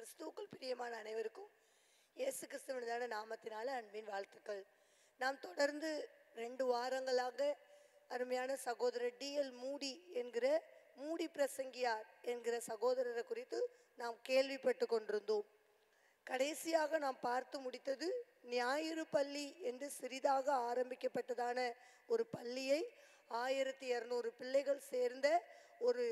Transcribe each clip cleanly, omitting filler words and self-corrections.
கிறிஸ்துவுக்குள் பிரியமான அனைவருக்கும் இயேசு கிறிஸ்துவின் நாமத்தினால அன்பின் வாழ்த்துக்கள். நாம் தொடர்ந்து 2 வாரங்களாக அருமையான சகோதரர் டிஎல் மூடி என்கிற மூடி பிரசங்கியார் என்கிற சகோதரரை குறித்து நாம் கேள்விப்பட்டு கொண்டிருந்தோம். கடைசியாக நாம் பார்த்து முடித்தது ஞாயிறு பள்ளி என்று சிறிதாக ஆரம்பிக்கப்பட்டதான ஒரு பள்ளியை 1200 பிள்ளைகள் சேர்ந்த ஒரு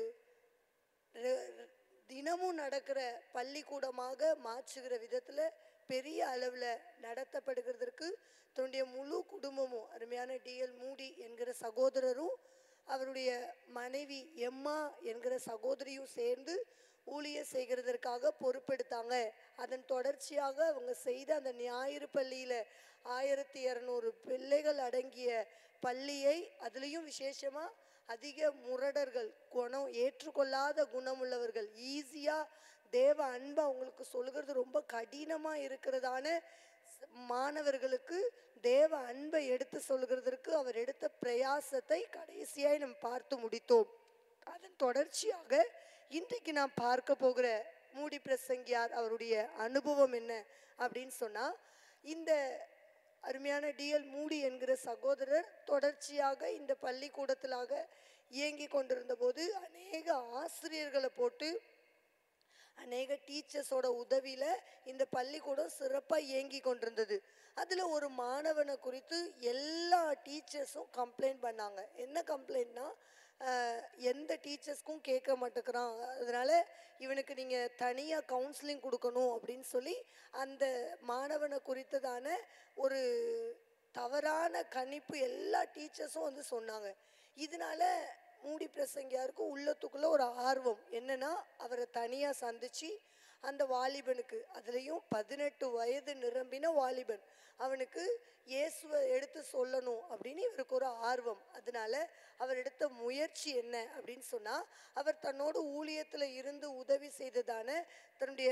தினமும் நடக்கிற பள்ளிக்கூடமாக மாற்றுகிற விதத்தில் பெரிய அளவில் நடத்தப்படுகிறதற்கு தன்னுடைய முழு குடும்பமும் அருமையான டிஎல் மூடி என்கிற சகோதரரும் அவருடைய மனைவி எம்மா என்கிற சகோதரியும் சேர்ந்து ஊழியர் செய்கிறதற்காக பொறுப்பெடுத்தாங்க. அதன் தொடர்ச்சியாக அவங்க செய்த அந்த ஞாயிறு பள்ளியில் 1200 பிள்ளைகள் அடங்கிய பள்ளியை, அதுலேயும் விசேஷமாக அதிக முரடர்கள், குணம் ஏற்றுக்கொள்ளாத குணமுள்ளவர்கள், ஈஸியாக தேவ அன்பை அவங்களுக்கு சொல்கிறது ரொம்ப கடினமாக இருக்கிறதான மாணவர்களுக்கு தேவ அன்பை எடுத்து சொல்கிறதற்கு அவர் எடுத்த பிரயாசத்தை கடைசியாய் நம்ம பார்த்து முடித்தோம். அதன் தொடர்ச்சியாக இன்றைக்கு நாம் பார்க்க போகிற மூடி பிரசங்கியார் அவருடைய அனுபவம் என்ன அப்படின்னு சொன்னால், இந்த அருமையான டிஎல் மூடி என்கிற சகோதரர் தொடர்ச்சியாக இந்த பள்ளிக்கூடத்திலாக இயங்கி கொண்டிருந்த போது அநேக ஆசிரியர்களை போட்டு அநேக டீச்சர்ஸோட உதவியில் இந்த பள்ளிக்கூடம் சிறப்பாக இயங்கி கொண்டிருந்தது. அதில் ஒரு மாணவனை குறித்து எல்லா டீச்சர்ஸும் கம்ப்ளைண்ட் பண்ணாங்க. என்ன கம்ப்ளைண்ட்னா, எந்த டீச்சர்ஸ்க்கும் கேட்க மாட்டேங்கிறான், அதனால் இவனுக்கு நீங்கள் தனியாக கவுன்சிலிங் கொடுக்கணும் அப்படின்னு சொல்லி அந்த மாணவனை குறித்ததான ஒரு தவறான கணிப்பு எல்லா டீச்சர்ஸும் வந்து சொன்னாங்க. இதனால மூடி பிரசங்கியாருக்கு உள்ளத்துக்குள்ளே ஒரு ஆர்வம் என்னன்னா, அவரை தனியாக சந்தித்து அந்த வாலிபனுக்கு, அதுலேயும் 18 வயது நிரம்பின வாலிபன், அவனுக்கு இயேசுவை எடுத்து சொல்லணும் அப்படின்னு இவருக்கு ஒரு ஆர்வம். அதனால அவர் எடுத்த முயற்சி என்ன அப்படின்னு சொன்னால், அவர் தன்னோடு ஊழியத்தில் இருந்து உதவி செய்ததான தன்னுடைய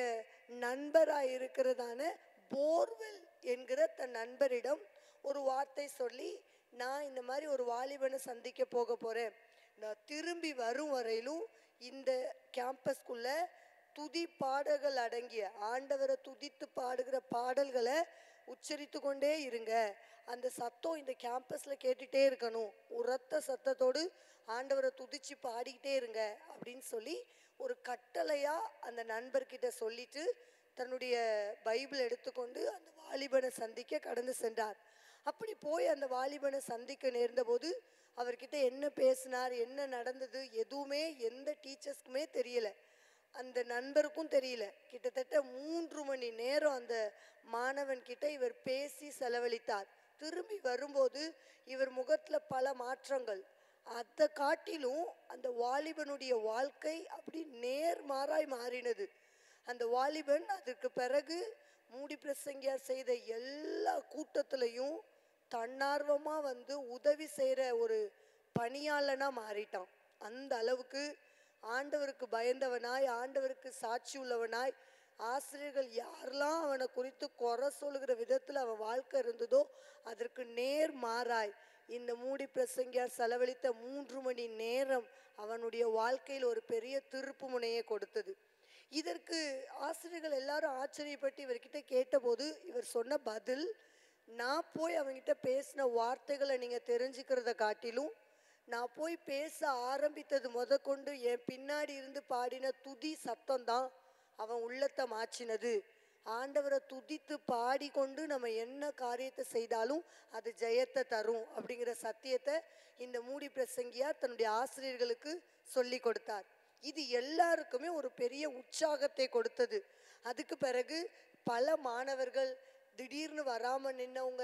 நண்பராக இருக்கிறதான போர்வெல் என்கிற தன் நண்பரிடம் ஒரு வார்த்தை சொல்லி, நான் இந்த மாதிரி ஒரு வாலிபனை சந்திக்க போக போகிறேன், நான் திரும்பி வரும் வரையிலும் இந்த கேம்பஸ்குள்ள துதி பாடல்கள் அடங்கிய ஆண்டவரை துதித்து பாடுகிற பாடல்களை உச்சரித்து கொண்டே இருங்க, அந்த சத்தம் இந்த கேம்பஸில் கேட்டுகிட்டே இருக்கணும், உரத்த சத்தத்தோடு ஆண்டவரை துதிச்சு பாடிக்கிட்டே இருங்க அப்படின்னு சொல்லி ஒரு கட்டளையாக அந்த நண்பர்கிட்ட சொல்லிட்டு தன்னுடைய பைபிள் எடுத்துக்கொண்டு அந்த வாலிபனை சந்திக்க கடந்து சென்றார். அப்படி போய் அந்த வாலிபனை சந்திக்க நேர்ந்த போது அவர்கிட்ட என்ன பேசினார், என்ன நடந்தது எதுவுமே எந்த டீச்சர்ஸ்க்குமே தெரியல, அந்த நண்பருக்கும் தெரியல. கிட்டத்தட்ட 3 மணி நேரம் அந்த மாணவன் கிட்ட இவர் பேசி செலவழித்தார். திரும்பி வரும்போது இவர் முகத்தில் பல மாற்றங்கள். அதை காட்டிலும் அந்த வாலிபனுடைய வாழ்க்கை அப்படி நேர்மாறாய் மாறினது. அந்த வாலிபன் அதற்கு பிறகு மூடி பிரசங்கியார் செய்த எல்லா கூட்டத்திலையும் தன்னார்வமாக வந்து உதவி செய்கிற ஒரு பணியாளனாக மாறிட்டான். அந்த அளவுக்கு ஆண்டவருக்கு பயந்தவனாய், ஆண்டவருக்கு சாட்சி உள்ளவனாய், ஆசிரியர்கள் யாரெல்லாம் அவனை குறித்து குறை சொல்கிற விதத்தில் அவன் வாழ்க்கை இருந்ததோ அதற்கு நேர் மாறாய் இந்த மூடி பிரசங்கியார் செலவழித்த 3 மணி நேரம் அவனுடைய வாழ்க்கையில் ஒரு பெரிய திருப்பு முனையை கொடுத்தது. இதற்கு ஆசிரியர்கள் எல்லாரும் ஆச்சரியப்பட்டு இவர்கிட்ட கேட்டபோது இவர் சொன்ன பதில், நான் போய் அவங்ககிட்ட பேசின வார்த்தைகளை நீங்கள் தெரிஞ்சுக்கிறத காட்டிலும் நான் போய் பேச ஆரம்பித்தது முதற்கொண்டு என் பின்னாடி இருந்து பாடின துதி சத்தம்தான் அவன் உள்ளத்தை மாற்றினது. ஆண்டவரை துதித்து பாடிக்கொண்டு நம்ம என்ன காரியத்தை செய்தாலும் அது ஜெயத்தை தரும் அப்படிங்கிற சத்தியத்தை இந்த மூடி பிரசங்கியார் தன்னுடைய ஆசிரியர்களுக்கு சொல்லி கொடுத்தார். இது எல்லாருக்குமே ஒரு பெரிய உற்சாகத்தை கொடுத்தது. அதுக்கு பிறகு பல மாணவர்கள், திடீர்னு வராமல் நின்னவங்க,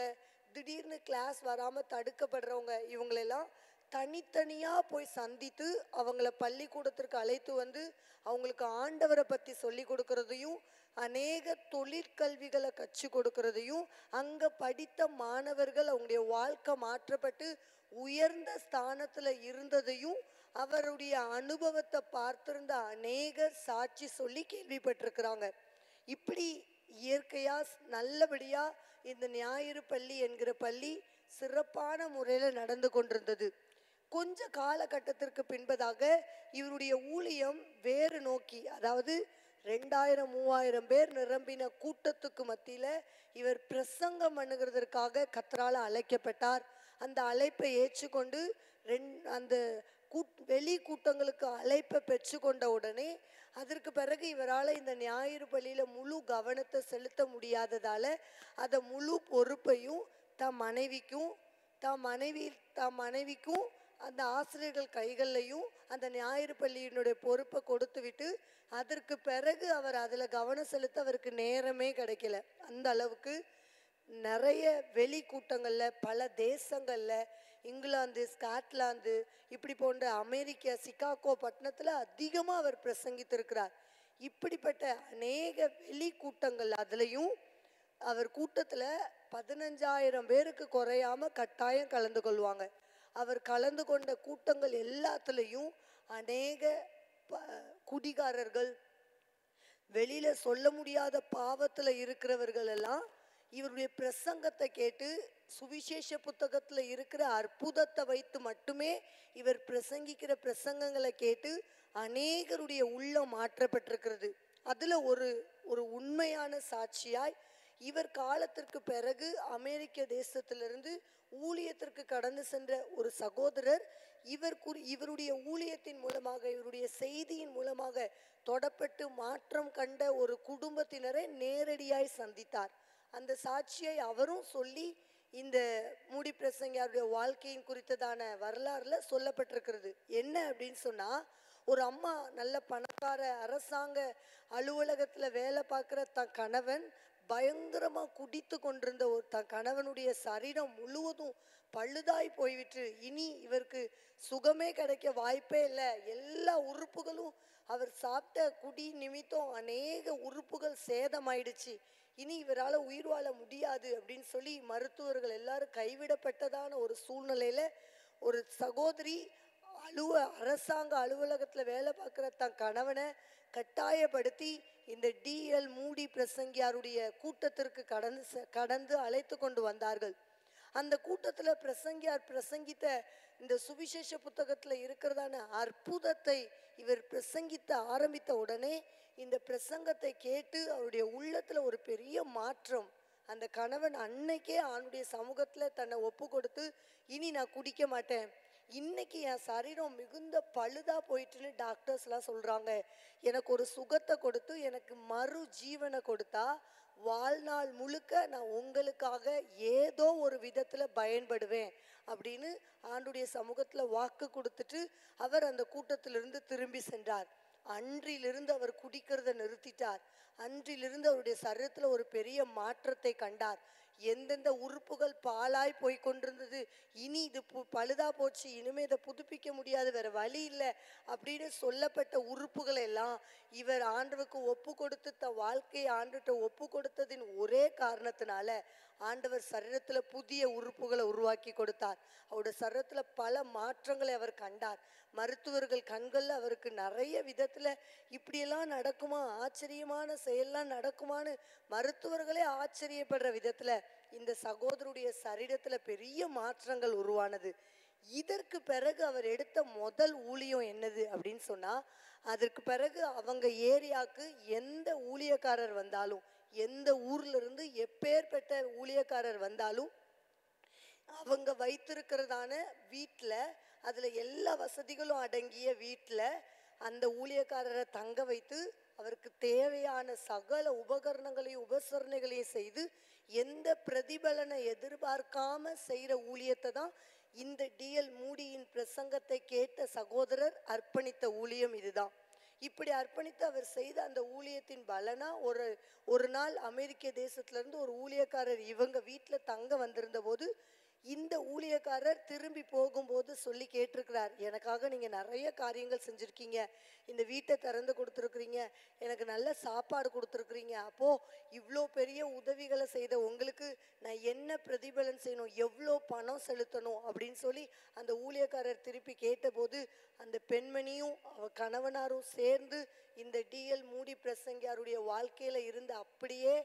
திடீர்னு கிளாஸ் வராமல் தடுக்கப்படுறவங்க, இவங்களெல்லாம் தனித்தனியாக போய் சந்தித்து அவங்கள பள்ளிக்கூடத்திற்கு அழைத்து வந்து அவங்களுக்கு ஆண்டவரை பற்றி சொல்லி கொடுக்கறதையும், அநேக தொழிற்கல்விகளை கற்றுக் கொடுக்கறதையும், அங்கே படித்த மாணவர்கள் அவங்களுடைய வாழ்க்கை மாற்றப்பட்டு உயர்ந்த ஸ்தானத்தில் இருந்ததையும் அவருடைய அனுபவத்தை பார்த்திருந்த அநேகர் சாட்சி சொல்லி கேள்விப்பட்டிருக்கிறாங்க. இப்படி இயற்கையாக நல்லபடியாக இந்த ஞாயிறு பள்ளி என்கிற பள்ளி சிறப்பான முறையில் நடந்து கொண்டிருந்தது. கொஞ்ச காலகட்டத்திற்கு பின்பதாக இவருடைய ஊழியம் வேறு நோக்கி, அதாவது 2000 3000 பேர் நிரம்பின கூட்டத்துக்கு மத்தியில இவர் பிரசங்கம் பண்ணுகிறதற்காக கர்த்தரால் அழைக்கப்பட்டார். அந்த அழைப்பை ஏற்றுக்கொண்டு அந்த வெளி கூட்டங்களுக்கு அழைப்பை பெற்றுக்கொண்ட உடனே அதற்கு பிறகு இவரால் இந்த ஞாயிறு பள்ளியில முழு கவனத்தை செலுத்த முடியாததால அதை முழு பொறுப்பையும் தம் மனைவிக்கும் அந்த ஆசிரியர்கள் கைகள்லையும் அந்த ஞாயிறு பள்ளியினுடைய பொறுப்பை கொடுத்து விட்டு அதற்கு பிறகு அவர் அதில் கவனம் செலுத்த அவருக்கு நேரமே கிடைக்கல. அந்த அளவுக்கு நிறைய வெளி கூட்டங்களில் பல தேசங்களில் இங்கிலாந்து, ஸ்காட்லாந்து இப்படி போன்ற அமெரிக்கா சிகாகோ பட்டணத்தில் அதிகமாக அவர் பிரசங்கித்திருக்கிறார். இப்படிப்பட்ட அநேக வெளி கூட்டங்கள் அதுலேயும் அவர் கூட்டத்தில் 15,000 பேருக்கு குறையாம கட்டாயம் கலந்து கொள்வாங்க. அவர் கலந்து கொண்ட கூட்டங்கள் எல்லாத்துலேயும் அநேக குடிகாரர்கள், வெளியில சொல்ல முடியாத பாவத்தில் இருக்கிறவர்கள் எல்லாம் இவருடைய பிரசங்கத்தை கேட்டு சுவிசேஷ புத்தகத்தில் இருக்கிற அற்புதத்தை வைத்து மட்டுமே இவர் பிரசங்கிக்கிற பிரசங்கங்களை கேட்டு அநேகருடைய உள்ளம் மாற்றப்பட்டிருக்கிறது. அதில் ஒரு உண்மையான சாட்சியாய் இவர் காலத்திற்கு பிறகு அமெரிக்க தேசத்திலிருந்து ஊழியத்திற்கு கடந்து சென்ற ஒரு சகோதரர் இவருடைய ஊழியத்தின் மூலமாக இவருடைய செய்தியின் மூலமாக தொடப்பட்டு மாற்றம் கண்ட ஒரு குடும்பத்தினரை நேரடியாய் சந்தித்தார். அந்த சாட்சியை அவரும் சொல்லி இந்த மூடி பிரசங்கியாருடைய வாழ்க்கையின் குறித்ததான வரலாறுல சொல்லப்பட்டிருக்கிறது. என்ன அப்படின்னு சொன்னா, ஒரு அம்மா நல்ல பணக்கார அரசாங்க அலுவலகத்துல வேலை பார்க்குற தன் கணவன் பயங்கரமா குடித்து கொண்டிருந்த தன் கணவனுடைய சரீரம் முழுவதும் பழுதாய் போய்விட்டு இனி இவருக்கு சுகமே கிடைக்க வாய்ப்பே இல்லை. எல்லா உறுப்புகளும் அவர் சாப்பிட்ட குடி நிமித்தம் அநேக உறுப்புகள் சேதமாயிடுச்சு. இனி இவரால் உயிர் வாழ முடியாது அப்படின்னு சொல்லி மருத்துவர்கள் எல்லாரும் கைவிடப்பட்டதான ஒரு சூழ்நிலையில ஒரு சகோதரி அரசாங்க அலுவலகத்தில் வேலை பார்க்குற தன் கணவனை கட்டாயப்படுத்தி இந்த டிஎல் மூடி பிரசங்கியாருடைய கூட்டத்திற்கு கடந்து அழைத்து கொண்டு வந்தார்கள். அந்த கூட்டத்தில் பிரசங்கியார் பிரசங்கித்த இந்த சுவிசேஷ புத்தகத்தில் இருக்கிறதான அற்புதத்தை இவர் பிரசங்கித்த ஆரம்பித்த உடனே இந்த பிரசங்கத்தை கேட்டு அவருடைய உள்ளத்துல ஒரு பெரிய மாற்றம். அந்த கணவன் அன்னைக்கே அவனுடைய சமூகத்துல தன்னை ஒப்பு கொடுத்து இனி நான் குடிக்க மாட்டேன், இன்னைக்கு என் சரீரம் மிகுந்த பழுதா போயிட்டுன்னு டாக்டர்ஸ்லாம் சொல்றாங்க, எனக்கு ஒரு சுகத்தை கொடுத்து எனக்கு மறு ஜீவனை கொடுத்தா வாழ்நாள் முழுக்க நான் உங்களுக்காக ஏதோ ஒரு விதத்துல பயன்படுவேன் அப்படின்னு ஆண்டுடைய சமூகத்துல வாக்கு கொடுத்துட்டு அவர் அந்த கூட்டத்திலிருந்து திரும்பி சென்றார். அன்றிலிருந்து அவர் குடிக்கிறத நிறுத்திட்டார். அன்றிலிருந்து அவருடைய சரீரத்துல ஒரு பெரிய மாற்றத்தை கண்டார். எந்தெந்த உறுப்புகள் பாலாய் போய் கொண்டிருந்தது, இனி இது பழுதா போச்சு, இனிமே இதை புதுப்பிக்க முடியாது, வேற வழி இல்லை அப்படின்னு சொல்லப்பட்ட உறுப்புகள் எல்லாம் இவர் ஆண்டவருக்கு ஒப்பு கொடுத்து தன் வாழ்க்கையை ஆண்டுகிட்ட ஒப்பு கொடுத்ததின் ஒரே காரணத்தினால ஆண்டவர் சரீரத்துல புதிய உறுப்புகளை உருவாக்கி கொடுத்தார். அவருடைய சரீரத்துல பல மாற்றங்களை அவர் கண்டார். மருத்துவர்கள் கண்கள்ல அவருக்கு நிறைய விதத்துல இப்படியெல்லாம் நடக்குமா, ஆச்சரியமான செயல்லாம் நடக்குமான்னு மருத்துவர்களே ஆச்சரியப்படுற விதத்துல இந்த சகோதரருடைய சரீரத்துல பெரிய மாற்றங்கள் உருவானது. இதற்கு பிறகு அவர் எடுத்த முதல் ஊழியம் என்னது அப்படின்னு சொன்னா, அதற்கு பிறகு அவங்க ஏரியாவுக்கு எந்த ஊழியக்காரர் வந்தாலும், எந்த ஊர்ல இருந்து எப்பேற்பட்ட ஊழியக்காரர் வந்தாலும் அவங்க வைத்திருக்கிறதான வீட்டில், அதுல எல்லா வசதிகளும் அடங்கிய வீட்டில் அந்த ஊழியக்காரரை தங்க வைத்து அவருக்கு தேவையான சகல உபகரணங்களையும் உபசரணைகளையும் செய்து எந்த பிரதிபலனை எதிர்பார்க்காம செய்யற ஊழியத்தை தான் இந்த டிஎல் மூடியின் பிரசங்கத்தை கேட்ட சகோதரர் அர்ப்பணித்த ஊழியம் இதுதான். இப்படி அர்ப்பணித்து அவர் செய்த அந்த ஊழியத்தின் பலனா ஒரு நாள் அமெரிக்க தேசத்துல இருந்து ஒரு ஊழியக்காரர் இவங்க வீட்டுல தங்க வந்திருந்த போது இந்த ஊழியக்காரர் திரும்பி போகும்போது சொல்லி கேட்டிருக்கிறார், எனக்காக நீங்க நிறைய காரியங்கள் செஞ்சிருக்கீங்க, இந்த வீட்டை திறந்து கொடுத்துருக்குறீங்க, எனக்கு நல்ல சாப்பாடு கொடுத்துருக்குறீங்க, அப்போ இவ்வளோ பெரிய உதவிகளை செய்த உங்களுக்கு நான் என்ன பிரதிபலன் செய்யணும், எவ்வளோ பணம் செலுத்தணும் அப்படின்னு சொல்லி அந்த ஊழியக்காரர் திருப்பி கேட்டபோது அந்த பெண்மணியும் அவ கணவனாரும் சேர்ந்து இந்த டிஎல் மூடி பிரசங்கியாருடைய வாழ்க்கையில இருந்த அப்படியே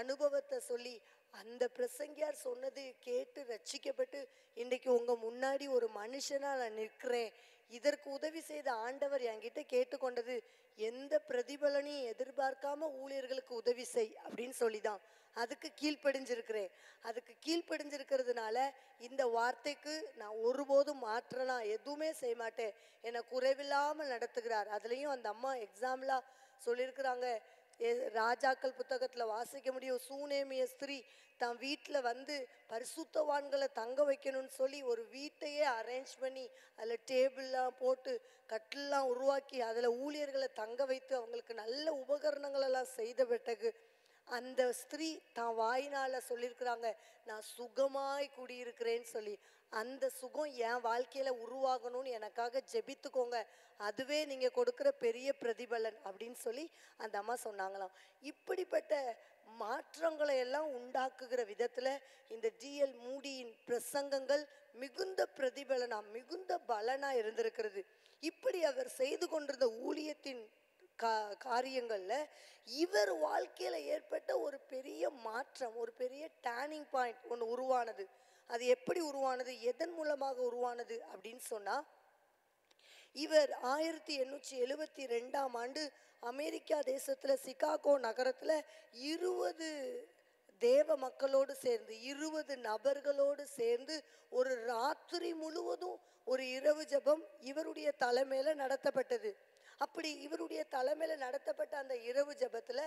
அனுபவத்தை சொல்லி அந்த பிரசங்கியார் சொன்னது கேட்டு ரட்சிக்கப்பட்டு இன்றைக்கு உங்க முன்னாடி ஒரு மனுஷனா நான் நிற்கிறேன், இதற்கு உதவி செய்த ஆண்டவர் என்கிட்ட கேட்டுக்கொண்டது எந்த பிரதிபலனையும் எதிர்பார்க்காம ஊழியர்களுக்கு உதவி செய் அப்படின்னு சொல்லிதான் அதுக்கு கீழ்ப்படிஞ்சிருக்கிறேன். அதுக்கு கீழ்ப்படிஞ்சிருக்கிறதுனால இந்த வார்த்தைக்கு நான் ஒருபோதும் மாற்றலாம் எதுவுமே செய்ய மாட்டேன். என்னை குறைவில்லாமல் நடத்துகிறார். அதுலேயும் அந்த அம்மா எக்ஸாம்பிளா சொல்லியிருக்கிறாங்க. ராஜாக்கள் புத்தகத்துல வாசிக்க முடியும். சூனேமிய ஸ்திரீ தான் வீட்டில் வந்து பரிசுத்தவான்களை தங்க வைக்கணும்னு சொல்லி ஒரு வீட்டையே அரேஞ்ச் பண்ணி அதில் டேபிள்லாம் போட்டு கட்டிலெலாம் உருவாக்கி அதில் ஊழியர்களை தங்க வைத்து அவங்களுக்கு நல்ல உபகரணங்களெல்லாம் செய்த பிறகு அந்த ஸ்திரீ தான் வாயினால சொல்லியிருக்கிறாங்க, நான் சுகமாய் குடியிருக்கிறேன்னு சொல்லி. அந்த சுகம் என் வாழ்க்கையில உருவாகணும்னு எனக்காக ஜெபித்துக்கோங்க, அதுவே நீங்க கொடுக்குற பெரிய பிரதிபலன் அப்படின்னு சொல்லி அந்த அம்மா சொன்னாங்களாம். இப்படிப்பட்ட மாற்றங்களை எல்லாம் உண்டாக்குகிற விதத்துல இந்த டிஎல் மூடியின் பிரசங்கங்கள் மிகுந்த பிரதிபலனா மிகுந்த பலனா இருந்திருக்கிறது. இப்படி அவர் செய்து கொண்டிருந்த ஊழியத்தின் காரியங்கள்ல இவர் வாழ்க்கையில ஏற்பட்ட ஒரு பெரிய மாற்றம், ஒரு பெரிய டேர்னிங் பாயிண்ட் ஒன்று உருவானது. அது எப்படி உருவானது, எதன் மூலமாக உருவானது அப்படின்னு சொன்னா, இவர் 1872 அமெரிக்கா தேசத்துல சிகாகோ நகரத்துல 20 தேவ மக்களோடு சேர்ந்து 20 நபர்களோடு சேர்ந்து ஒரு ராத்திரி முழுவதும் ஒரு இரவு ஜெபம் இவருடைய தலைமையில நடத்தப்பட்டது. அப்படி இவருடைய தலைமையில நடத்தப்பட்ட அந்த இரவு ஜெபத்துல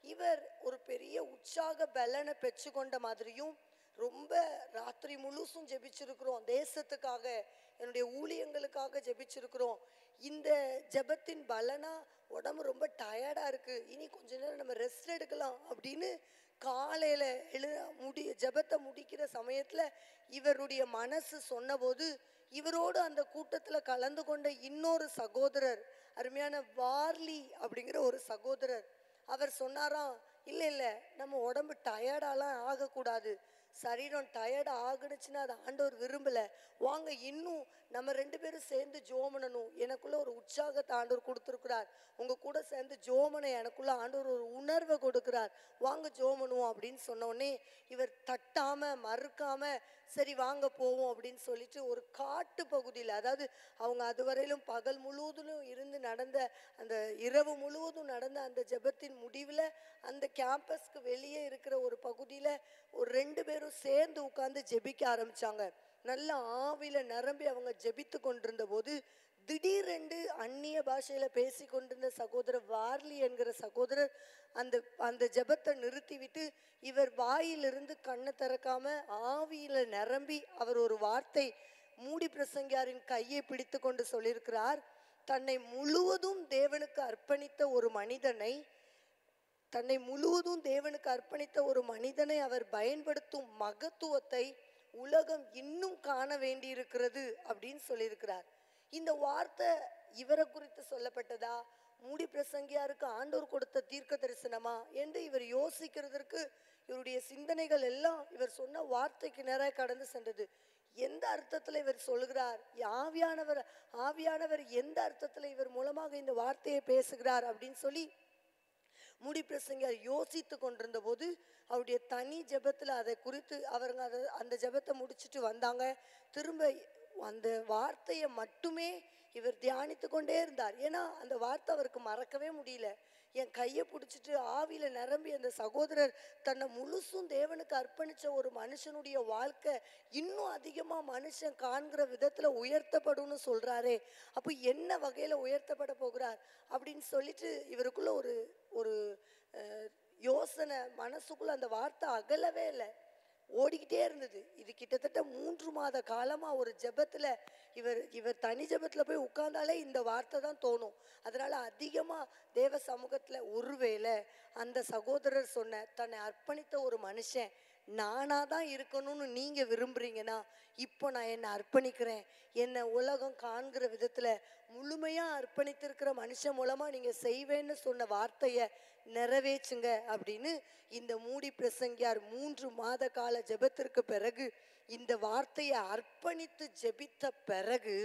இவர் ஒரு பெரிய உற்சாக பலனை பெற்று கொண்ட மாதிரியும், ரொம்ப ராத்திரி முழுசும் ஜெபிச்சிருக்கிறோம், தேசத்துக்காக என்னுடைய ஊழியங்களுக்காக ஜெபிச்சிருக்கிறோம், இந்த ஜெபத்தின் பலனா உடம்பு ரொம்ப டயர்டா இருக்கு, இனி கொஞ்ச நேரம் நம்ம ரெஸ்ட் எடுக்கலாம் அப்படின்னு காலையில ஜெபத்தை முடிக்கிற சமயத்துல இவருடைய மனசு சொன்னபோது இவரோடு அந்த கூட்டத்துல கலந்து கொண்ட இன்னொரு சகோதரர், அருமையான வார்லி அப்படிங்கிற ஒரு சகோதரர், அவர் சொன்னாராம், இல்லை இல்லை நம்ம உடம்பு டயர்டாலாம் ஆகக்கூடாது, சரீரம் டயர்ட் ஆகுனுச்சுன்னா அதை ஆண்டவர் விரும்பல, வாங்க இன்னும் நம்ம 2 பேரும் சேர்ந்து ஜோமனணும், எனக்குள்ள ஒரு உற்சாகத்தை ஆண்டவர் கொடுத்துருக்கிறார், உங்க கூட சேர்ந்து ஜோமனை எனக்குள்ள ஆண்டவர் ஒரு உணர்வை கொடுக்கிறார், வாங்க ஜோமனுவோம் அப்படின்னு சொன்னோடனே இவர் தட்டாம மறுக்காம சரி வாங்க போவோம் அப்படின்னு சொல்லிட்டு ஒரு காட்டு பகுதியில், அதாவது அவங்க அதுவரையிலும் பகல் முழுவதும் இருந்து நடந்த அந்த இரவு முழுவதும் நடந்த அந்த ஜெபத்தின் முடிவில் அந்த கேம்பஸ்க்கு வெளியே இருக்கிற ஒரு பகுதியில் ஒரு 2 பேரும் சேர்ந்து உட்கார்ந்து ஜெபிக்க ஆரம்பிச்சாங்க. நல்ல ஆவில நிரம்பி அவங்க ஜெபித்து கொண்டிருந்த போது திடீரென்று அந்நிய பாஷையில பேசி கொண்டிருந்த சகோதரர் வார்லி என்கிற சகோதரர் அந்த ஜெபத்தை நிறுத்திவிட்டு இவர் வாயிலிருந்து கண்ணை திறக்காம ஆவியில நிரம்பி அவர் ஒரு வார்த்தை மூடி பிரசங்கியாரின் கையை பிடித்து கொண்டு சொல்லியிருக்கிறார், தன்னை முழுவதும் தேவனுக்கு அர்ப்பணித்த ஒரு மனிதனை அவர் பயன்படுத்தும் மகத்துவத்தை உலகம் இன்னும் காண வேண்டியிருக்கிறது அப்படின்னு சொல்லியிருக்கிறார். இந்த வார்த்தை இவரை குறித்து சொல்லப்பட்டதா, மூடி பிரசங்கியாருக்கு ஆண்டவர் கொடுத்த தீர்க்க தரிசனமா என்று இவர் யோசிக்கிறதற்கு இவருடைய சிந்தனைகள் எல்லாம் இவர் சொன்ன வார்த்தைக்கு நேராக கடந்து சென்றது. எந்த அர்த்தத்துல இவர் சொல்கிறார், ஆவியானவர் எந்த அர்த்தத்துல இவர் மூலமாக இந்த வார்த்தையை பேசுகிறார் அப்படின்னு சொல்லி மூடி பிரசங்கியார் யோசித்து கொண்டிருந்த போது அவருடைய தனி ஜெபத்துல அதை குறித்து அவங்க அந்த ஜெபத்தை முடிச்சுட்டு வந்தாங்க. திரும்ப அந்த வார்த்தையை மட்டுமே இவர் தியானித்து கொண்டே இருந்தார். ஏன்னா அந்த வார்த்தை அவருக்கு மறக்கவே முடியல. என் கையை பிடிச்சிட்டு ஆவியில நிரம்பி அந்த சகோதரர் தன்னை முழுசும் தேவனுக்கு அர்ப்பணிச்ச ஒரு மனுஷனுடைய வாழ்க்கை இன்னும் அதிகமா மனுஷன் காண்கிற விதத்துல உயர்த்தப்படும்னு சொல்றாரே, அப்போ என்ன வகையில உயர்த்தப்பட போகிறார் அப்படின்னு சொல்லிட்டு இவருக்குள்ள ஒரு யோசனை மனசுக்குள்ள, அந்த வார்த்தை அகலவே இல்லை, ஓடிக்கிட்டே இருந்தது. இது கிட்டத்தட்ட 3 மாத காலமா ஒரு ஜெபத்துல இவர் தனி ஜெபத்துல போய் உட்கார்ந்தாலே இந்த வார்த்தை தான் தோணும். அதனால அதிகமா தேவ சமூகத்துல ஒருவேளை அந்த சகோதரர் சொன்ன தன்னை அர்ப்பணித்த ஒரு மனுஷன் நானா தான் இருக்கணும்னு நீங்க விரும்புறீங்கன்னா இப்போ நான் என்னை அர்ப்பணிக்கிறேன், என்னை உலகம் காண்கிற விதத்துல முழுமையா அர்ப்பணித்திருக்கிற மனுஷன் மூலமா நீங்க செய்வேன்னு சொன்ன வார்த்தைய நிறைவேற்றுங்க அப்படின்னு இந்த மூடி பிரசங்கியார் 3 மாத கால ஜெபத்திற்கு பிறகு இந்த வார்த்தையை அர்ப்பணித்து ஜெபித்த பிறகு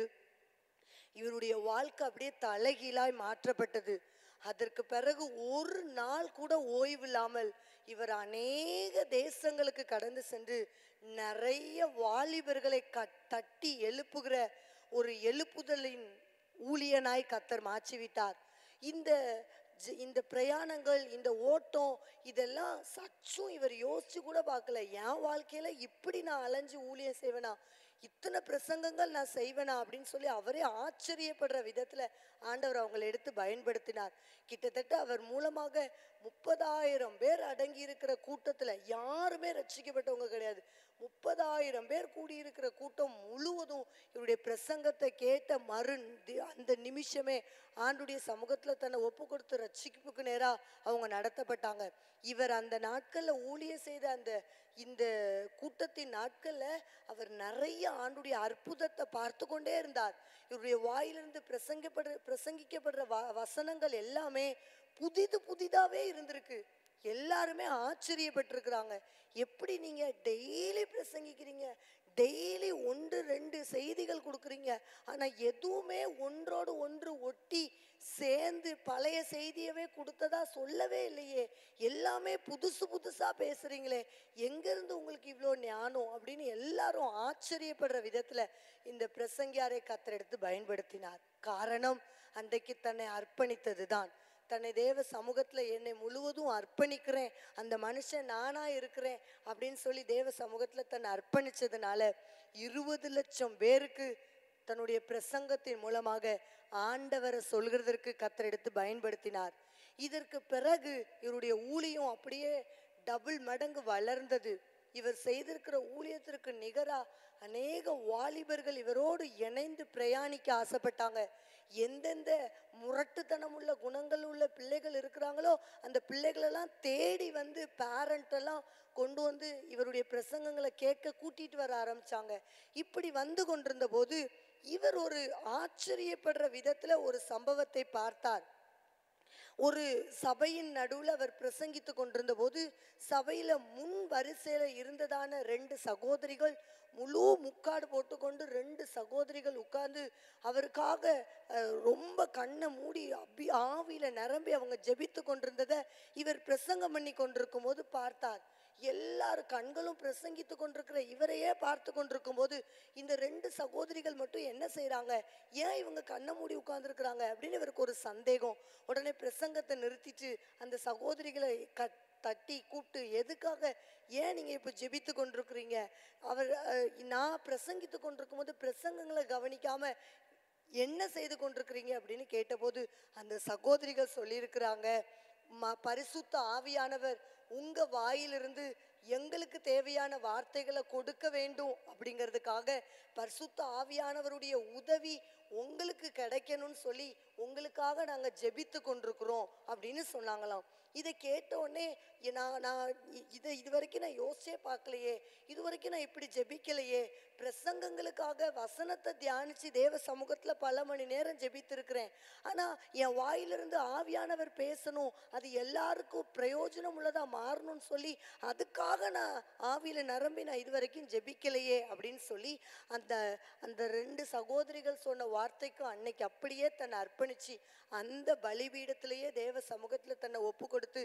இவருடைய வாழ்க்கை அப்படியே தலைகீழாய் மாற்றப்பட்டது. அதற்கு பிறகு ஒரு நாள் கூட ஓய்வில்லாமல் இவர் அநேக தேசங்களுக்கு கடந்து சென்று நிறைய வாலிபர்களை தட்டி எழுப்புகிற ஒரு எழுப்புதலின் ஊழியனாய் கர்த்தர் மாற்றிவிட்டார். இந்த இந்த பிரயாணங்கள், இந்த ஓட்டம், இதெல்லாம் சற்றும் இவர் யோசிச்சு கூட பார்க்கல. என் வாழ்க்கையில இப்படி நான் அலைஞ்சு ஊழியம் செய்வேனா, இத்தனை பிரசங்கங்கள் நான் செய்வேனா அப்படின்னு சொல்லி அவரே ஆச்சரியப்படுற விதத்துல ஆண்டவர் அவங்களை எடுத்து பயன்படுத்தினார். கிட்டத்தட்ட அவர் மூலமாக 30,000 பேர் அடங்கி இருக்கிற கூட்டத்துல யாருமே ரட்சிக்கப்பட்டவங்க கிடையாது. 30,000 பேர் கூடியிருக்கிற கூட்டம் முழுவதும் இவருடைய பிரசங்கத்தை கேட்ட அந்த நிமிஷமே ஆண்டுடைய சமூகத்துல தன்னை ஒப்பு கொடுத்து ரட்சிப்புக்கு நேரா அவங்க நடத்தப்பட்டாங்க. இவர் அந்த நாட்கள்ல ஊழியம் செய்த இந்த கூட்டத்தின் நாட்கள்ல அவர் நிறைய ஆண்டுடைய அற்புதத்தை பார்த்து கொண்டே இருந்தார். இவருடைய வாயிலிருந்து பிரசங்கிக்கப்படுற வசனங்கள் எல்லாமே புதிதாவே இருந்திருக்கு. எல்லாருமே ஆச்சரியப்பட்டிருக்கிறாங்க. எப்படி நீங்க டெய்லி பிரசங்கிக்கிறீங்க, டெய்லி 1-2 செய்திகள் கொடுக்குறீங்க, ஆனா எதுவுமே ஒன்றோடு ஒன்று ஒட்டி சேர்ந்து பழைய செய்தியவே கொடுத்ததா சொல்லவே இல்லையே, எல்லாமே புதுசா பேசுறீங்களே, எங்க இருந்து உங்களுக்கு இவ்வளோ ஞானம் அப்படின்னு எல்லாரும் ஆச்சரியப்படுற விதத்துல இந்த பிரசங்கியாரை கர்த்தர் எடுத்து பயன்படுத்தினார். காரணம், அன்றைக்கு தன்னை அர்ப்பணித்ததுதான். தன்னை தேவ சமூகத்துல என்னை முழுவதும் அர்ப்பணிக்கிறேன், அந்த மனுஷன் நானா இருக்கிறேன் அப்படின்னு சொல்லி தேவ சமூகத்துல தன்னை அர்ப்பணிச்சதுனால 20 லட்சம் பேருக்கு தன்னுடைய பிரசங்கத்தின் மூலமாக ஆண்டவரை சொல்கிறதற்கு கர்த்தர் எடுத்து பயன்படுத்தினார். இதற்கு பிறகு இவருடைய ஊழியம் அப்படியே டபுள் மடங்கு வளர்ந்தது. இவர் செய்திருக்கிற ஊழியத்திற்கு நிகரா அநேக வாலிபர்கள் இவரோடு இணைந்து பிரயாணிக்க ஆசைப்பட்டாங்க. எந்தெந்த முரட்டுத்தனம் உள்ள குணங்கள் உள்ள பிள்ளைகள் இருக்கிறாங்களோ அந்த பிள்ளைகளெல்லாம் தேடி வந்து பேரண்ட் எல்லாம் கொண்டு வந்து இவருடைய பிரசங்கங்களை கேட்க கூட்டிட்டு வர ஆரம்பிச்சாங்க. இப்படி வந்து கொண்டிருந்த போது இவர் ஒரு ஆச்சரியப்படுற விதத்துல ஒரு சம்பவத்தை பார்த்தார். ஒரு சபையின் நடுவில் அவர் பிரசங்கித்து கொண்டிருந்த போது சபையில முன் வரிசையில இருந்ததான 2 சகோதரிகள் முழு முக்காடு போட்டுக்கொண்டு 2 சகோதரிகள் உட்கார்ந்து அவருக்காக ரொம்ப கண்ணை மூடி ஆவியில நிரம்பி அவங்க ஜெபித்து கொண்டிருந்ததை இவர் பிரசங்கம் பண்ணி கொண்டிருக்கும் போது பார்த்தார். எல்லாரும் கண்களும் பிரசங்கித்து கொண்டிருக்கிற இவரையே பார்த்து கொண்டிருக்கும் போது இந்த 2 சகோதரிகள் மட்டும் என்ன செய்யறாங்க, ஏன் இவங்க கண்ணை மூடி உட்கார்ந்துருக்கிறாங்க அப்படின்னு இவருக்கு ஒரு சந்தேகம். உடனே பிரசங்கத்தை நிறுத்திட்டு அந்த சகோதரிகளை தட்டி கூப்பிட்டு, எதுக்காக, ஏன் நீங்க இப்ப ஜெபித்து கொண்டிருக்கிறீங்க, நான் பிரசங்கித்து கொண்டிருக்கும் போது பிரசங்கங்களை கவனிக்காம என்ன செய்து கொண்டிருக்கிறீங்க அப்படின்னு கேட்டபோது அந்த சகோதரிகள் சொல்லியிருக்கிறாங்க, பரிசுத்த ஆவியானவர் உங்க வாயிலிருந்து எங்களுக்கு தேவையான வார்த்தைகளை கொடுக்க வேண்டும் அப்படிங்கிறதுக்காக பரிசுத்த ஆவியானவருடைய உதவி உங்களுக்கு கிடைக்கணும்னு சொல்லி உங்களுக்காக நாங்க ஜெபித்து கொண்டிருக்கிறோம் அப்படின்னு சொன்னாங்களாம். இதை கேட்ட உடனே நான் இது வரைக்கும் நான் யோசிச்சே பார்க்கலையே, இது வரைக்கும் நான் இப்படி ஜெபிக்கலையே, பிரசங்கங்களுக்காக வசனத்தை தியானிச்சு தேவ சமூகத்துல பல மணி நேரம் ஜெபித்திருக்கிறேன், ஆனா என் வாயிலிருந்து ஆவியானவர் பேசணும், அது எல்லாருக்கும் பிரயோஜனம் உள்ளதா மாறணும்னு சொல்லி அதுக்காக நான் ஆவியில நிரம்பி நான் இது வரைக்கும் ஜெபிக்கலையே அப்படின்னு சொல்லி அந்த 2 சகோதரிகள் சொன்ன வார்த்தைக்கும் அன்னைக்கு அப்படியே தன்னை அர்ப்பணிச்சு அந்த பலிபீடத்திலேயே தேவ சமூகத்துல தன்னை ஒப்பு கொடுத்து,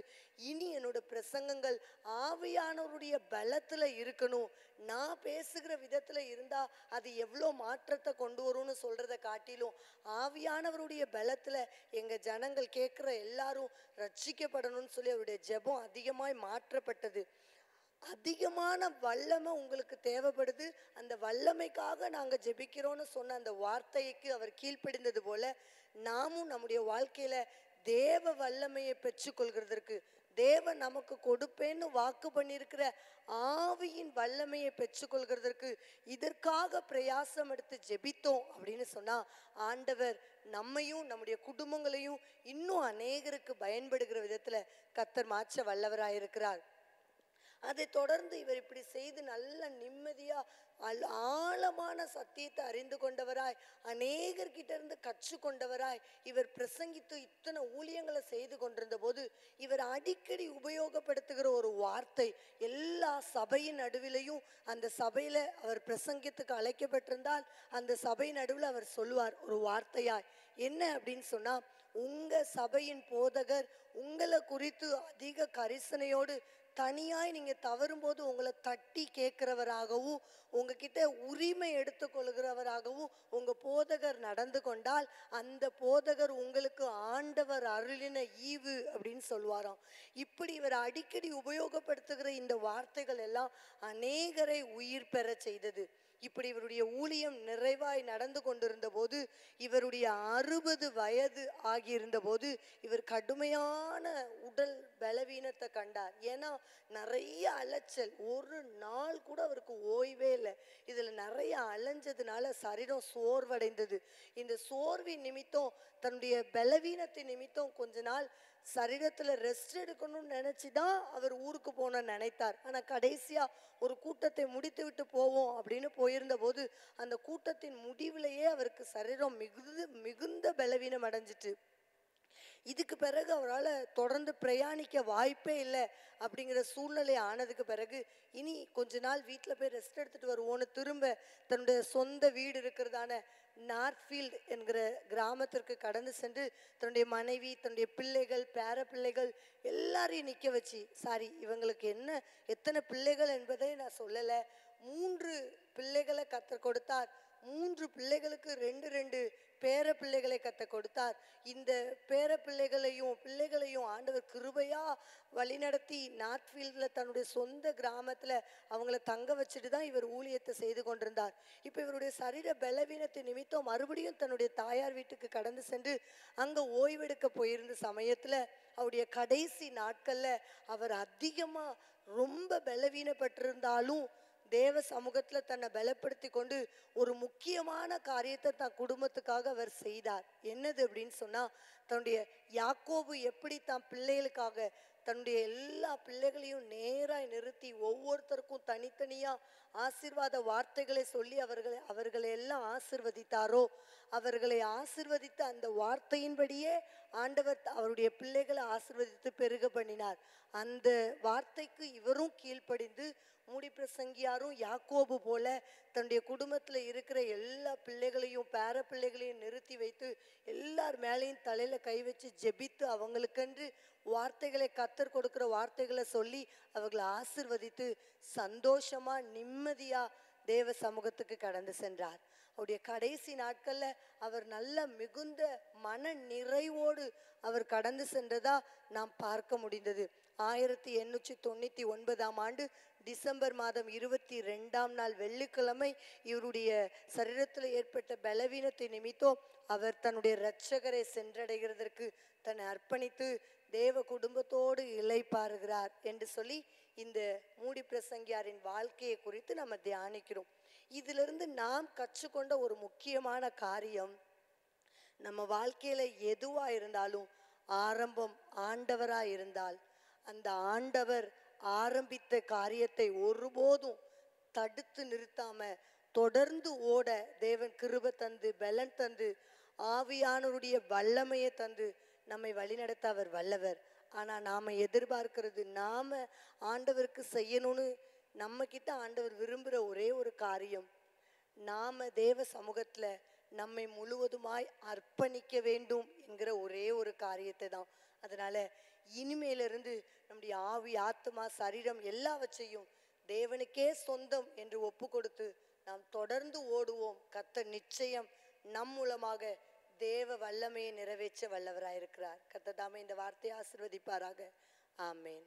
இனி என்னோட பிரசங்கங்கள் ஆவியானவருடைய பலத்துல இருக்கணும், நான் பேசுகிற விதத்துல இருந்தா அது எவ்வளோ மாற்றத்தை கொண்டு வரும்னு சொல்றதை காட்டிலும் ஆவியானவருடைய பலத்துல எங்க ஜனங்கள் கேட்கிற எல்லாரும் ரட்சிக்கப்படணும்னு சொல்லி அவருடைய ஜெபம் அதிகமாய் மாற்றப்பட்டது. அதிகமான வல்லமை உங்களுக்கு தேவைப்படுது, அந்த வல்லமைக்காக நாங்க ஜெபிக்கிறோம்னு சொன்ன அந்த வார்த்தைக்கு அவர் கீழ்ப்படிந்தது போல நாமும் நம்முடைய வாழ்க்கையில தேவ வல்லமையை பெற்றுக்கொள்கிறதற்கு, தேவன் நமக்கு கொடுப்பேன்னு வாக்கு பண்ணியிருக்கிற ஆவியின் வல்லமையை பெற்றுக்கொள்கிறதற்கு இதற்காக பிரயாசம் எடுத்து ஜெபித்தோம் அப்படின்னு சொன்னா ஆண்டவர் நம்மையும் நம்முடைய குடும்பங்களையும் இன்னும் அநேகருக்கு பயன்படுகிற விதத்துல கர்த்தர் மாற்ற வல்லவராயிருக்கிறார். அதை தொடர்ந்து இவர் இப்படி செய்து நல்ல நிம்மதியா ஆழமான சத்தியத்தை அறிந்து கொண்டவராய், அநேகர்கிட்ட இருந்து கற்றுக்கொண்டவராய் இவர் பிரசங்கித்து இத்தனை ஊழியங்களை செய்து கொண்டிருந்த போது இவர் அடிக்கடி உபயோகப்படுத்துகிற ஒரு வார்த்தை, எல்லா சபையின் நடுவிலையும் அந்த சபையில அவர் பிரசங்கத்துக்கு அழைக்கப்பட்டிருந்தால் அந்த சபை நடுவில் அவர் சொல்லுவார் ஒரு வார்த்தையாய், என்ன அப்படின்னு சொன்னா, உங்க சபையின் போதகர் உங்களை குறித்து அதிக கரிசனையோடு தனியாய் நீங்க தவறும்போது உங்களை தட்டி கேட்கிறவராகவும் உங்ககிட்ட உரிமை எடுத்துக்கொள்கிறவராகவும் உங்க போதகர் நடந்து கொண்டால் அந்த போதகர் உங்களுக்கு ஆண்டவர் அருளின ஈவு அப்படின்னு சொல்லுவாராம். இப்படி இவர் அடிக்கடி உபயோகப்படுத்துகிற இந்த வார்த்தைகள் எல்லாம் அநேகரை உயிர் பெற செய்தது. இப்படி இவருடைய ஊழியம் நிறைவாய் நடந்து கொண்டிருந்த போது, இவருடைய 60 வயது ஆகியிருந்த போது இவர் கடுமையான உடல் பலவீனத்தை கண்டார். ஏன்னா நிறைய அலைச்சல், ஒரு நாள் கூட அவருக்கு ஓய்வே இல்லை. இதுல நிறைய அலைஞ்சதுனால சரீரம் சோர்வடைந்தது. இந்த சோர்வின் நிமித்தம், தன்னுடைய பலவீனத்தின் நிமித்தம் கொஞ்ச நாள் சரீரத்துல ரெஸ்ட் எடுக்கணும்னு நினைச்சுதான் அவர் ஊருக்கு போன நினைத்தார். ஆனா கடைசியா ஒரு கூட்டத்தை முடித்து விட்டு போவோம் அப்படின்னு போயிருந்த போது அந்த கூட்டத்தின் முடிவிலேயே அவருக்கு சரீரம் மிகுந்த பலவீனம் அடைஞ்சிட்டு, இதுக்கு பிறகு அவரால் தொடர்ந்து பிரயாணிக்க வாய்ப்பே இல்லை அப்படிங்கிற சூழ்நிலை ஆனதுக்கு பிறகு இனி கொஞ்ச நாள் வீட்டில் போய் ரெஸ்ட் எடுத்துட்டு வருவோன்னு திரும்ப தன்னுடைய சொந்த வீடு இருக்கிறதான நார்த்ஃபீல்ட் என்கிற கிராமத்திற்கு கடந்து சென்று தன்னுடைய மனைவி, தன்னுடைய பிள்ளைகள், பேர பிள்ளைகள் எல்லாரையும் நிற்க வச்சு, சாரி இவங்களுக்கு எத்தனை பிள்ளைகள் என்பதை நான் சொல்லலை, 3 பிள்ளைகளை கத்தர் கொடுத்தார். 3 பிள்ளைகளுக்கு 2 பேர பிள்ளைகளை கத்தர் கொடுத்தார். இந்த பேர பிள்ளைகளையும் ஆண்டவர் கிருபையா வழிநடத்தி நார்த்ஃபீல்டில் தன்னுடைய சொந்த கிராமத்தில் அவங்கள தங்க வச்சுட்டு தான் இவர் ஊழியத்தை செய்து கொண்டிருந்தார். இப்போ இவருடைய சரீர பலவீனத்தின் நிமித்தம் மறுபடியும் தன்னுடைய தாயார் வீட்டுக்கு கடந்து சென்று அங்கே ஓய்வெடுக்க போயிருந்த சமயத்தில் அவருடைய கடைசி நாட்களில் அவர் அதிகமாக ரொம்ப பலவீனப்பட்டிருந்தாலும் தேவ சமூகத்துல தன்னை பலப்படுத்தி கொண்டு ஒரு முக்கியமான காரியத்தை தன் குடும்பத்துக்காக அவர் செய்தார். என்னது அப்படின்னு சொன்னா, தன்னுடைய யாக்கோபு எப்படி தான் பிள்ளைகளுக்காக தன்னுடைய எல்லா பிள்ளைகளையும் நேராய் நிறுத்தி ஒவ்வொருத்தருக்கும் தனித்தனியா ஆசீர்வாத வார்த்தைகளை சொல்லி அவர்களை எல்லாம் ஆசிர்வதித்தாரோ, அவர்களை ஆசிர்வதித்த அந்த வார்த்தையின்படியே ஆண்டவர் அவருடைய பிள்ளைகளை ஆசிர்வதித்து பெருக பண்ணினார். அந்த வார்த்தைக்கு இவரும் கீழ்ப்படிந்து மூடி பிரசங்கியாரும் யாக்கோபு போல தன்னுடைய குடும்பத்துல இருக்கிற எல்லா பிள்ளைகளையும் பேர பிள்ளைகளையும் நிறுத்தி வைத்து எல்லார் மேலையும் தலையில கை வச்சு ஜெபித்து அவங்களுக்கென்று வார்த்தைகளை கத்தர் கொடுக்கிற வார்த்தைகளை சொல்லி அவர்களை ஆசிர்வதித்து சந்தோஷமா நிம்மதியா தேவ சமூகத்துக்கு கடந்து சென்றார். அவருடைய கடைசி நாட்கள்ல அவர் நல்ல மிகுந்த மன நிறைவோடு அவர் கடந்து சென்றதா நாம் பார்க்க முடிந்தது. 1899ஆம் ஆண்டு டிசம்பர் மாதம் 22ஆம் நாள் வெள்ளிக்கிழமை இவருடைய சரீரத்தில் ஏற்பட்ட பலவீனத்தை நிமித்தம் அவர் தன்னுடைய இரட்சகரை சென்றடைகிறதற்கு தன்னை அர்ப்பணித்து தேவ குடும்பத்தோடு இளைப்பாறுகிறார் என்று சொல்லி இந்த மூடி பிரசங்கியாரின் வாழ்க்கையை குறித்து நம்ம தியானிக்கிறோம். இதிலிருந்து நாம் கற்றுக்கொண்ட ஒரு முக்கியமான காரியம், நம்ம வாழ்க்கையில எதுவா இருந்தாலும் ஆரம்பம் ஆண்டவரா இருந்தால் அந்த ஆண்டவர் ஆரம்பித்த காரியத்தை ஒருபோதும் தடுத்து நிறுத்தாம தொடர்ந்து ஓட தேவன் கிருபை தந்து பலன் தந்து ஆவியானவருடைய வல்லமையை தந்து நம்மை வழிநடத்த அவர் வல்லவர். ஆனா நாம எதிர்பார்க்கிறது, நாம ஆண்டவருக்கு செய்யணும்னு நம்ம கிட்ட ஆண்டவர் விரும்புகிற ஒரே ஒரு காரியம், நாம தேவ சமூகத்துல நம்மை முழுவதுமாய் அர்ப்பணிக்க வேண்டும் என்கிற ஒரே ஒரு காரியத்தை தான். அதனால இனிமேலிருந்து நம்முடைய ஆவி, ஆத்மா, சரீரம் எல்லாவற்றையும் தேவனுக்கே சொந்தம் என்று ஒப்பு கொடுத்து நாம் தொடர்ந்து ஓடுவோம். கர்த்தர் நிச்சயம் நம் மூலமாக தேவ வல்லமையை நிறைவேற்ற வல்லவராயிருக்கிறார். கர்த்தர் தாமே இந்த வார்த்தையை ஆசீர்வதிப்பாராக. ஆமேன்.